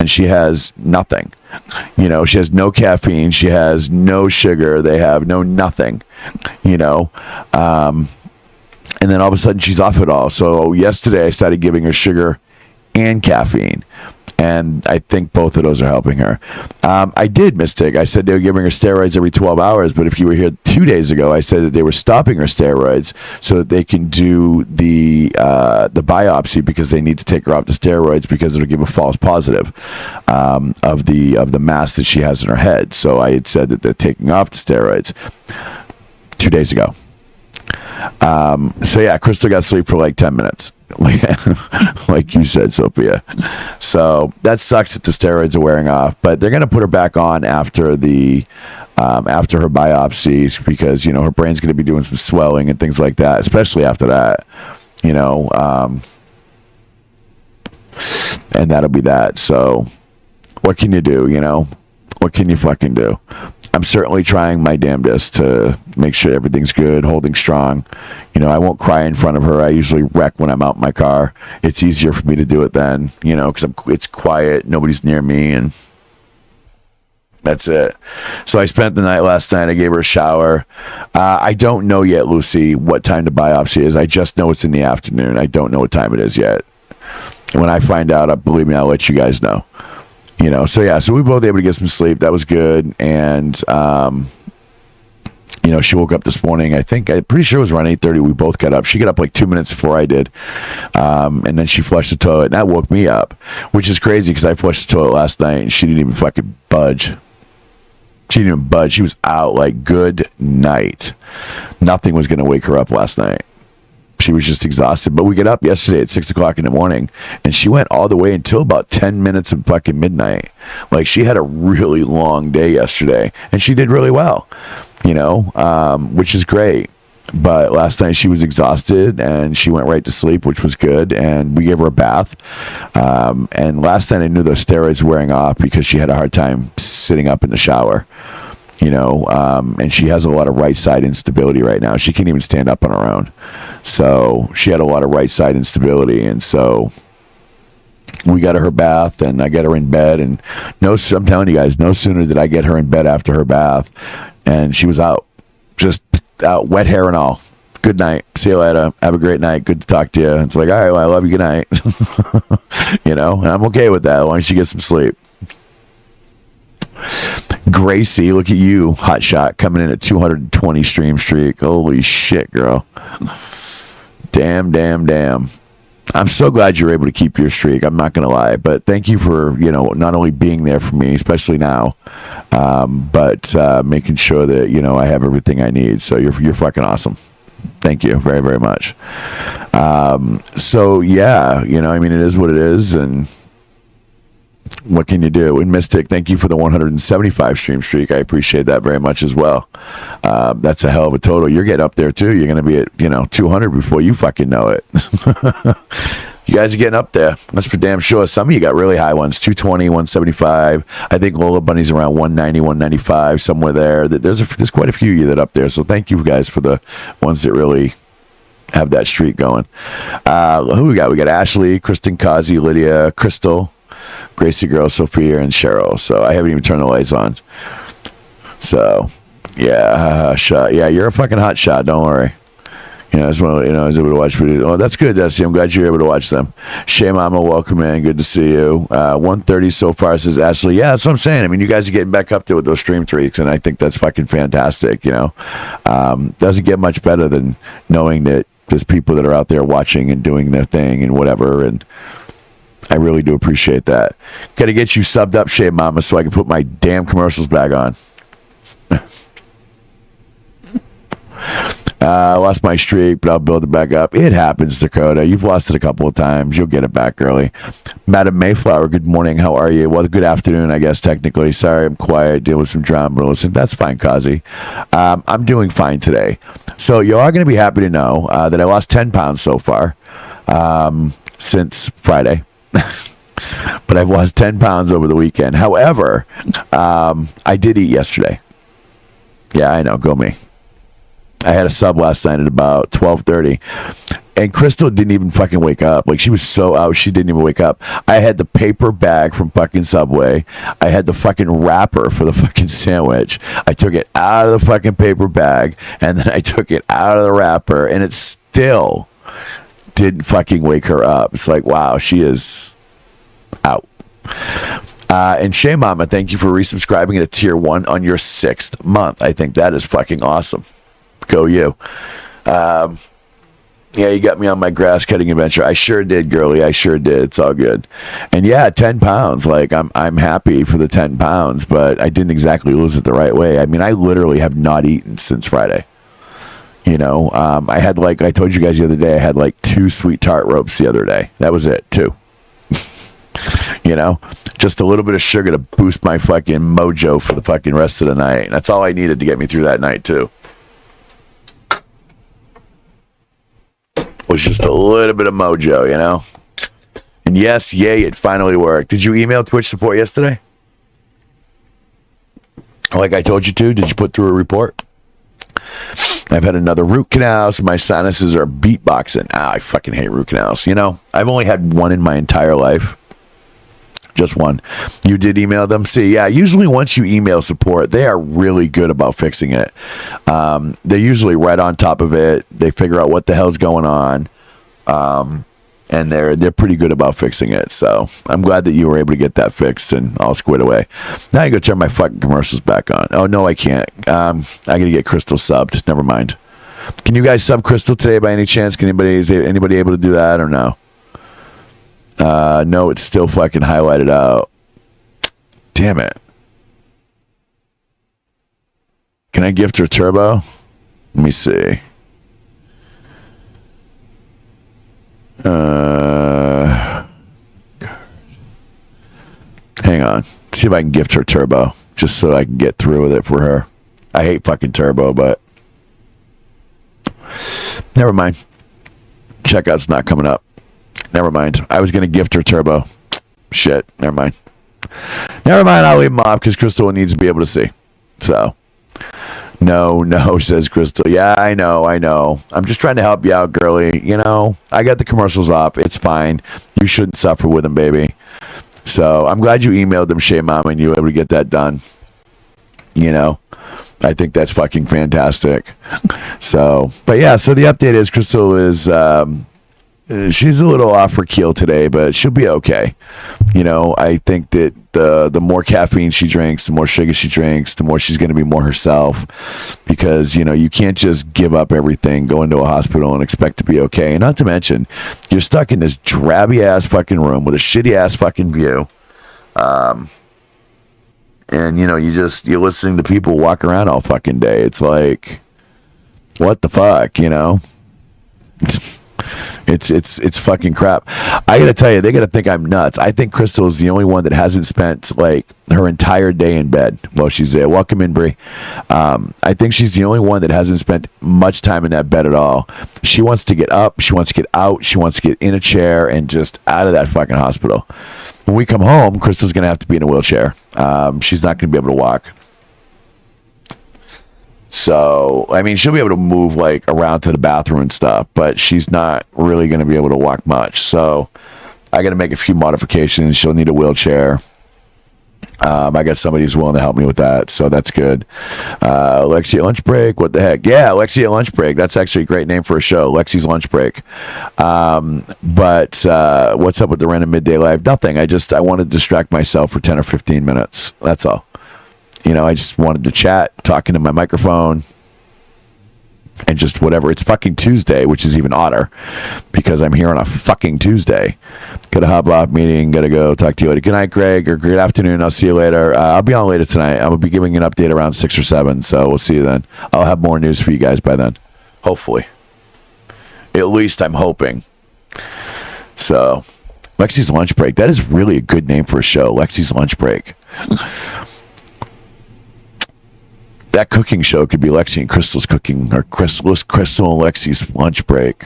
and she has nothing. She has no caffeine. She has no sugar. They have no nothing, and then all of a sudden she's off it all. So yesterday I started giving her sugar and caffeine. And I think both of those are helping her. I did mistake. I said they were giving her steroids every 12 hours, but if you were here 2 days ago, I said that they were stopping her steroids so that they can do the biopsy, because they need to take her off the steroids because it'll give a false positive of the mass that she has in her head. So I had said that they're taking off the steroids 2 days ago. So yeah, Crystal got sleep for like 10 minutes. Like you said, Sophia. So that sucks that the steroids are wearing off, but they're going to put her back on after after her biopsies, because her brain's going to be doing some swelling and things like that, especially after that. And that'll be that. So what can you do? What can you fucking do? I'm certainly trying my damnedest to make sure everything's good, holding strong. I won't cry in front of her. I usually wreck when I'm out in my car. It's easier for me to do it then, because it's quiet, nobody's near me, and that's it. So I spent the night last night. I gave her a shower. I don't know yet, Lucy, what time the biopsy is. I just know it's in the afternoon. I don't know what time it is yet. When I find out, believe me, I'll let you guys know. So yeah, so we both able to get some sleep. That was good. And, she woke up this morning. I'm pretty sure it was around 8:30. We both got up. She got up like 2 minutes before I did. And then she flushed the toilet, and that woke me up, which is crazy because I flushed the toilet last night and she didn't even fucking budge. She didn't even budge. She was out like, good night. Nothing was going to wake her up last night. She was just exhausted. But we get up yesterday at 6 o'clock in the morning, and she went all the way until about 10 minutes of fucking midnight. Like, she had a really long day yesterday, and she did really well, which is great. But last night she was exhausted, and she went right to sleep, which was good. And we gave her a bath. And last night I knew those steroids were wearing off because she had a hard time sitting up in the shower. And she has a lot of right side instability right now. She can't even stand up on her own. So she had a lot of right side instability. And so we got her bath, and I got her in bed. And I'm telling you guys, no sooner did I get her in bed after her bath, and she was out, just out, wet hair and all. Good night. See you later. Have a great night. Good to talk to you. It's like, all right, well, I love you. Good night. And I'm okay with that as long as she gets some sleep. Gracie, look at you, hot shot, coming in at 220 stream streak. Holy shit, girl. Damn. I'm so glad you're able to keep your streak. I'm not going to lie, but thank you for, not only being there for me, especially now, but making sure that, I have everything I need. So you're fucking awesome. Thank you very, very much. So yeah, it is what it is. And what can you do? And Mystic, thank you for the 175 stream streak. I appreciate that very much as well. That's a hell of a total. You're getting up there too. You're going to be at 200 before you fucking know it. You guys are getting up there. That's for damn sure. Some of you got really high ones, 220, 175. I think Lola Bunny's around 190, 195, somewhere there. There's quite a few of you that up there. So thank you guys for the ones that really have that streak going. Who we got? We got Ashley, Kristen, Kazi, Lydia, Crystal, Gracie Girl, Sophia, and Cheryl. So I haven't even turned the lights on. So yeah, shot. Yeah, you're a fucking hot shot. Don't worry. I was able to watch videos. Oh, that's good, Desi. I'm glad you're able to watch them. Shay Mama, welcome in. Good to see you. 130 so far, says Ashley. Yeah, that's what I'm saying. You guys are getting back up there with those stream streaks, and I think that's fucking fantastic. Doesn't get much better than knowing that there's people that are out there watching and doing their thing and whatever, and I really do appreciate that. Got to get you subbed up, Shay Mama, so I can put my damn commercials back on. I lost my streak, but I'll build it back up. It happens, Dakota. You've lost it a couple of times. You'll get it back early. Madam Mayflower, good morning. How are you? Well, good afternoon, I guess, technically. Sorry, I'm quiet. Deal with some drama. But listen, that's fine, Kazi. I'm doing fine today. So you are going to be happy to know that I lost 10 pounds so far since Friday. But I've lost 10 pounds over the weekend. However, I did eat yesterday. Yeah, I know. Go me. I had a sub last night at about 12:30, And Crystal didn't even fucking wake up. Like, she was so out, she didn't even wake up. I had the paper bag from fucking Subway. I had the fucking wrapper for the fucking sandwich. I took it out of the fucking paper bag, and then I took it out of the wrapper, and it still didn't fucking wake her up. It's like, wow, she is out. And Shay Mama, thank you for resubscribing to Tier 1 on your 6th month. I think that is fucking awesome. Go you. Yeah, you got me on my grass cutting adventure. I sure did, girly. I sure did. It's all good. And yeah, 10 pounds. Like, I'm happy for the 10 pounds, but I didn't exactly lose it the right way. I mean, I literally have not eaten since Friday. You know, I had, like, I told you guys the other day, I had like 2 sweet tart ropes the other day. That was it, 2. You know, just a little bit of sugar to boost my fucking mojo for the fucking rest of the night. And that's all I needed to get me through that night, too. Was just a little bit of mojo, you know? And yes, yay, it finally worked. Did you email Twitch support yesterday? Like I told you to? Did you put through a report? I've had another root canal, so my sinuses are beatboxing. I fucking hate root canals. You know, I've only had one in my entire life. Just one. You did email them? See, yeah, usually once you email support, they are really good about fixing it. They're usually right on top of it. They figure out what the hell's going on. And they're pretty good about fixing it. So I'm glad that you were able to get that fixed and all squared away. Now you go turn my fucking commercials back on. Oh, no, I can't. I got to get Crystal subbed. Never mind. Can you guys sub Crystal today by any chance? Is anybody able to do that or no? No, it's still fucking highlighted out. Damn it. Can I gift her turbo? Let me see. Hang on. See if I can gift her turbo. Just so I can get through with it for her. I hate fucking turbo, but never mind. Checkout's not coming up. Never mind. I was going to gift her turbo. Shit. Never mind. Never mind. I'll leave them off because Crystal needs to be able to see. So, no, says Crystal. Yeah, I know. I'm just trying to help you out, girly. You know, I got the commercials off. It's fine. You shouldn't suffer with them, baby. So, I'm glad you emailed them, Shay Mom, and you were able to get that done. You know, I think that's fucking fantastic. So, but yeah, so the update is Crystal is... she's a little off her keel today, but she'll be okay. You know, I think that the more caffeine she drinks, the more sugar she drinks, the more she's going to be more herself. Because, you know, you can't just give up everything, go into a hospital and expect to be okay. And not to mention, you're stuck in this drabby ass fucking room with a shitty ass fucking view. And, you know, you're listening to people walk around all fucking day. It's like, what the fuck, you know? It's fucking crap. I gotta tell you, they gotta think I'm nuts. I think Crystal is the only one that hasn't spent like her entire day in bed while she's there. Welcome in, Bree. I think she's the only one that hasn't spent much time in that bed at all. She wants to get up. She wants to get out. She wants to get in a chair and just out of that fucking hospital. When we come home, Crystal's gonna have to be in a wheelchair. She's not gonna be able to walk. So, I mean, she'll be able to move, like, around to the bathroom and stuff, but she's not really going to be able to walk much. So, I got to make a few modifications. She'll need a wheelchair. I got somebody who's willing to help me with that, so that's good. Lexi at lunch break, what the heck? Yeah, Lexi at lunch break. That's actually a great name for a show, Lexi's lunch break. But what's up with the random midday live? Nothing. I wanted to distract myself for 10 or 15 minutes. That's all. You know, I just wanted to chat, talking to my microphone, and just whatever. It's fucking Tuesday, which is even odder, because I'm here on a fucking Tuesday. Got a hop off meeting, gotta go talk to you later. Good night, Greg, or good afternoon, I'll see you later. I'll be on later tonight. I'm gonna be giving an update around 6 or 7, so we'll see you then. I'll have more news for you guys by then. Hopefully. At least I'm hoping. So, Lexi's lunch break. That is really a good name for a show, Lexi's lunch break. That cooking show could be Lexi and Crystal's cooking, or Crystal and Lexi's lunch break.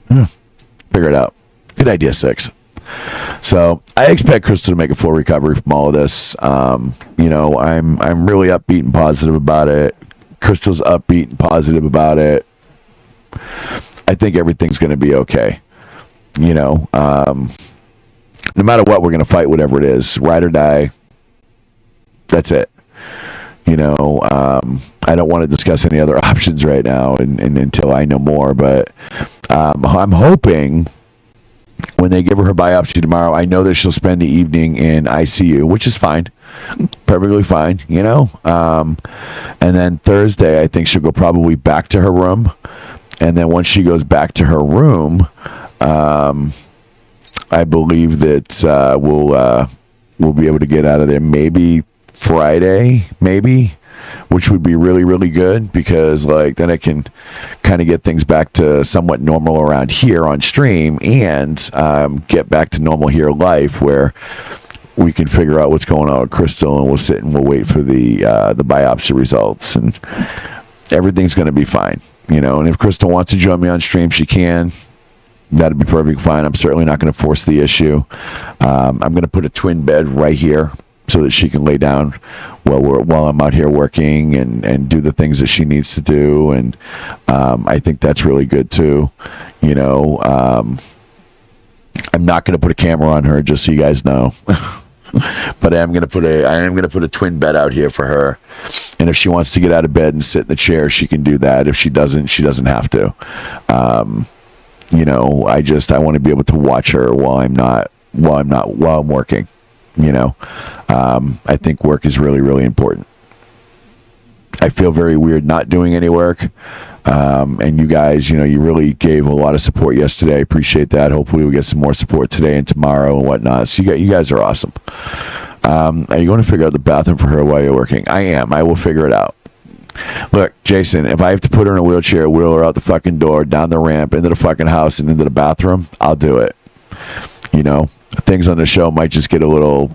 Figure it out. Good idea, 6. So I expect Crystal to make a full recovery from all of this. You know, I'm really upbeat and positive about it. Crystal's upbeat and positive about it. I think everything's going to be okay. You know, no matter what, we're going to fight whatever it is, ride or die. That's it. You know, I don't want to discuss any other options right now and until I know more, but I'm hoping when they give her biopsy tomorrow, I know that she'll spend the evening in ICU, which is fine. Perfectly fine, you know. And then Thursday, I think she'll go probably back to her room. And then once she goes back to her room, I believe that we'll be able to get out of there maybe Friday, which would be really, really good, because like then I can kind of get things back to somewhat normal around here on stream, and get back to normal here live, where we can figure out what's going on with Crystal, and we'll sit and we'll wait for the biopsy results, and everything's going to be fine, you know. And if Crystal wants to join me on stream, she can. That'd be perfectly fine. I'm certainly not going to force the issue. I'm going to put a twin bed right here so that she can lay down while I'm out here working and do the things that she needs to do. And I think that's really good too. You know, I'm not going to put a camera on her, just so you guys know. But I am going to put a twin bed out here for her. And if she wants to get out of bed and sit in the chair, she can do that. If she doesn't, she doesn't have to. You know, I want to be able to watch her while I'm working. You know, I think work is really, really important. I feel very weird not doing any work. And you guys, you know, you really gave a lot of support yesterday. I appreciate that. Hopefully we get some more support today and tomorrow and whatnot. So you guys are awesome. Are you going to figure out the bathroom for her while you're working? I am. I will figure it out. Look, Jason, if I have to put her in a wheelchair, wheel her out the fucking door, down the ramp, into the fucking house, and into the bathroom, I'll do it. You know, things on the show might just get a little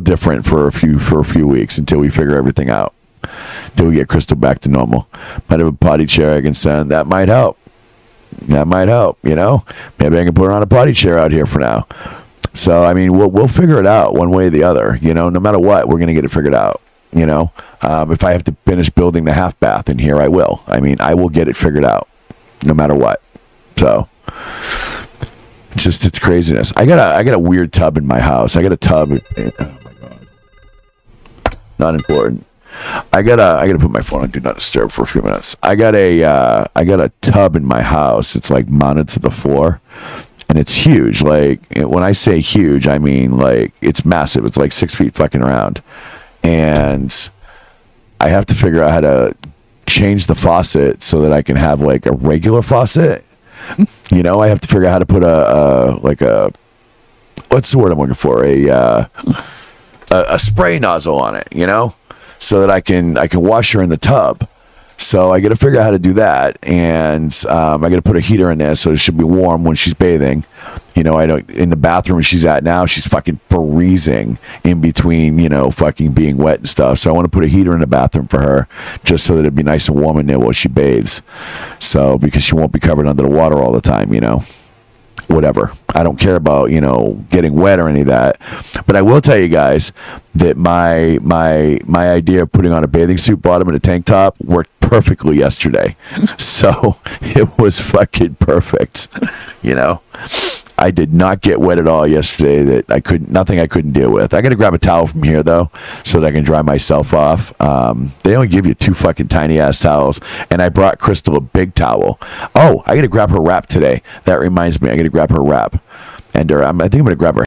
different for a few weeks until we figure everything out. Till we get Crystal back to normal. Might have a potty chair I can send. That might help. You know, maybe I can put her on a potty chair out here for now. So I mean, we'll figure it out one way or the other. You know, no matter what, we're gonna get it figured out. You know, if I have to finish building the half bath in here, I will. I mean, I will get it figured out, no matter what. So it's craziness. I got a weird tub in my house. I got a tub. Oh my god, not important. I gotta put my phone on do not disturb for a few minutes. I got a tub in my house. It's like mounted to the floor, and it's huge. Like when I say huge, I mean like it's massive. It's like 6 feet fucking around. And I have to figure out how to change the faucet so that I can have like a regular faucet. You know, I have to figure out how to put a what's the word I'm looking for? A spray nozzle on it, you know, so that I can wash her in the tub. So I got to figure out how to do that, and I got to put a heater in there so it should be warm when she's bathing. You know, in the bathroom she's at now, she's fucking freezing in between, you know, fucking being wet and stuff. So I want to put a heater in the bathroom for her, just so that it'd be nice and warm in there while she bathes. So because she won't be covered under the water all the time, you know. Whatever. I don't care about, you know, getting wet or any of that. But I will tell you guys that my idea of putting on a bathing suit bottom and a tank top worked perfectly yesterday. So it was fucking perfect. You know, I did not get wet at all yesterday. Nothing I couldn't deal with. I got to grab a towel from here though, so that I can dry myself off. They only give you 2 fucking tiny ass towels, and I brought Crystal a big towel. Oh, I got to grab her wrap today. That reminds me, I got to grab her wrap, and I think I'm gonna grab her